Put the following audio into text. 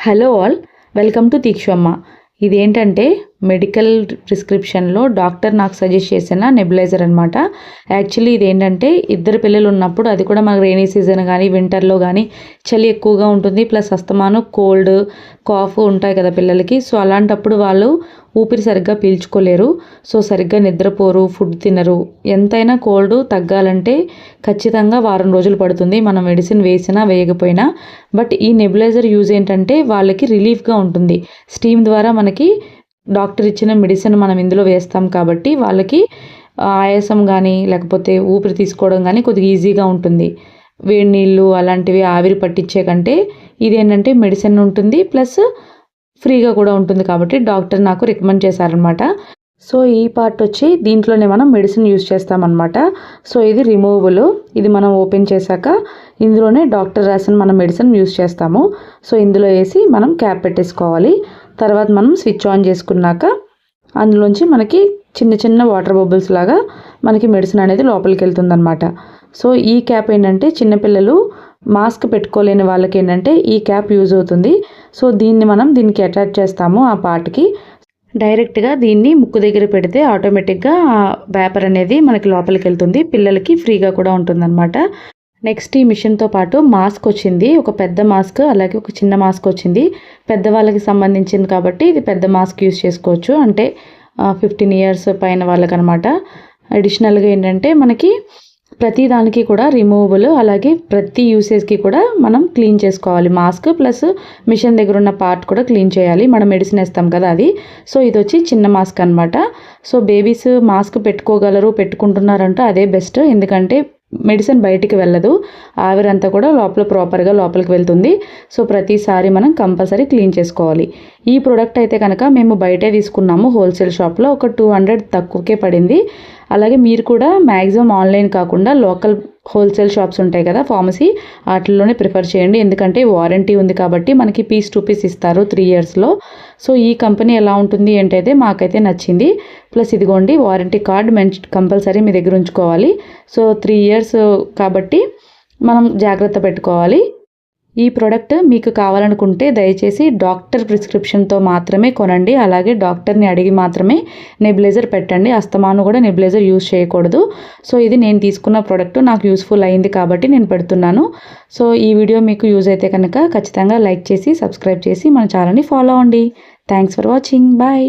Hello all, welcome to Deekshamma. ఇదేంటంటే medical ప్రిస్క్రిప్షన్లో doctor నాకు సజెస్ట్ చేసిన నెబులైజర్ అనమాట. యాక్చువల్లీ ఇదేంటంటే ఇద్దరు పిల్లలు ఉన్నప్పుడు, అది కూడా మనకు రైనీ సీజన్ కానీ వింటర్లో కానీ చలి ఎక్కువగా ఉంటుంది, ప్లస్ అస్తమాను కోల్డ్ కాఫ్ ఉంటాయి కదా పిల్లలకి. సో అలాంటప్పుడు వాళ్ళు ఊపిరి సరిగ్గా పీల్చుకోలేరు, సో సరిగ్గా నిద్రపోరు, ఫుడ్ తినరు. ఎంతైనా కోల్డ్ తగ్గాలంటే ఖచ్చితంగా వారం రోజులు పడుతుంది, మనం మెడిసిన్ వేసినా వేయకపోయినా. బట్ ఈ నెబులైజర్ యూజ్ ఏంటంటే వాళ్ళకి రిలీఫ్గా ఉంటుంది. స్టీమ్ ద్వారా మనకి డాక్టర్ ఇచ్చిన మెడిసిన్ మనం ఇందులో వేస్తాం కాబట్టి వాళ్ళకి ఆయాసం కానీ లేకపోతే ఊపిరి తీసుకోవడం కానీ కొద్దిగా ఈజీగా ఉంటుంది. వేడి నీళ్ళు అలాంటివి ఆవిరి పట్టించే కంటే ఇదేంటంటే మెడిసిన్ ఉంటుంది, ప్లస్ ఫ్రీగా కూడా ఉంటుంది కాబట్టి డాక్టర్ నాకు రికమెండ్ చేశారనమాట. సో ఈ పార్ట్ వచ్చి దీంట్లోనే మనం మెడిసిన్ యూజ్ చేస్తామన్నమాట. సో ఇది రిమూవబుల్. ఇది మనం ఓపెన్ చేశాక ఇందులోనే డాక్టర్ రాసిన మనం మెడిసిన్ యూజ్ చేస్తాము. సో ఇందులో వేసి మనం క్యాప్ పెట్టేసుకోవాలి. తర్వాత మనం స్విచ్ ఆన్ చేసుకున్నాక అందులోంచి మనకి చిన్న చిన్న వాటర్ బబుల్స్ లాగా మనకి మెడిసిన్ అనేది లోపలికి వెళ్తుందన్నమాట. సో ఈ క్యాప్ ఏంటంటే చిన్నపిల్లలు మాస్క్ పెట్టుకోలేని వాళ్ళకి ఏంటంటే ఈ క్యాప్ యూజ్ అవుతుంది. సో దీనికి అటాచ్ చేస్తాము ఆ పార్ట్కి. డైరెక్ట్గా దీన్ని ముక్కు దగ్గర పెడితే ఆటోమేటిక్గా వేపర్ అనేది మనకి లోపలికి వెళ్తుంది. పిల్లలకి ఫ్రీగా కూడా ఉంటుందన్నమాట. నెక్స్ట్ ఈ మిషన్తో పాటు మాస్క్ వచ్చింది, ఒక పెద్ద మాస్క్ అలాగే ఒక చిన్న మాస్క్ వచ్చింది. పెద్దవాళ్ళకి సంబంధించింది కాబట్టి ఇది పెద్ద మాస్క్ యూజ్ చేసుకోవచ్చు, అంటే 15 years పైన వాళ్ళకనమాట. అడిషనల్గా ఏంటంటే మనకి ప్రతి దానికి కూడా రిమూవబుల్, అలాగే ప్రతి యూసేజ్కి కూడా మనం క్లీన్ చేసుకోవాలి. మాస్క్ ప్లస్ మిషన్ దగ్గర ఉన్న పార్ట్ కూడా క్లీన్ చేయాలి, మనం మెడిసిన్ వేస్తాం కదా అది. సో ఇది వచ్చి చిన్న మాస్క్ అనమాట. సో బేబీస్ మాస్క్ పెట్టుకోగలరు, పెట్టుకుంటున్నారంటే అదే బెస్ట్, ఎందుకంటే మెడిసిన్ బయటికి వెళ్ళదు, ఆవిరంతా కూడా ప్రాపర్గా లోపలికి వెళ్తుంది. సో ప్రతిసారి మనం కంపల్సరీ క్లీన్ చేసుకోవాలి. ఈ ప్రోడక్ట్ అయితే కనుక మేము బయటే తీసుకున్నాము, హోల్సేల్ షాప్లో ఒక 200 తక్కువకే పడింది. అలాగే మీరు కూడా మ్యాక్సిమం ఆన్లైన్ కాకుండా లోకల్ హోల్సేల్ షాప్స్ ఉంటాయి కదా ఫార్మసీ, వాటిల్లోనే ప్రిఫర్ చేయండి. ఎందుకంటే వారంటీ ఉంది కాబట్టి మనకి పీస్ టు పీస్ ఇస్తారు 3 yearsలో. సో ఈ కంపెనీ ఎలా ఉంటుంది ఏంటైతే మాకైతే నచ్చింది. ప్లస్ ఇదిగోండి వారంటీ కార్డ్ కంపల్సరీ మీ దగ్గర ఉంచుకోవాలి. సో 3 years కాబట్టి మనం జాగ్రత్త పెట్టుకోవాలి. ఈ ప్రోడక్ట్ మీకు కావాలనుకుంటే దయచేసి డాక్టర్ ప్రిస్క్రిప్షన్తో మాత్రమే కొనండి, అలాగే డాక్టర్ని అడిగి మాత్రమే నెబులైజర్ పెట్టండి. అస్తమాను కూడా నెబులైజర్ యూజ్ చేయకూడదు. సో ఇది నేను తీసుకున్న ప్రోడక్ట్ నాకు యూస్ఫుల్ అయింది కాబట్టి నేను పెడుతున్నాను. సో ఈ వీడియో మీకు యూజ్ అయితే కనుక ఖచ్చితంగా లైక్ చేసి సబ్స్క్రైబ్ చేసి మన ఛానల్ని ఫాలో అవ్వండి. Thanks for watching. బాయ్.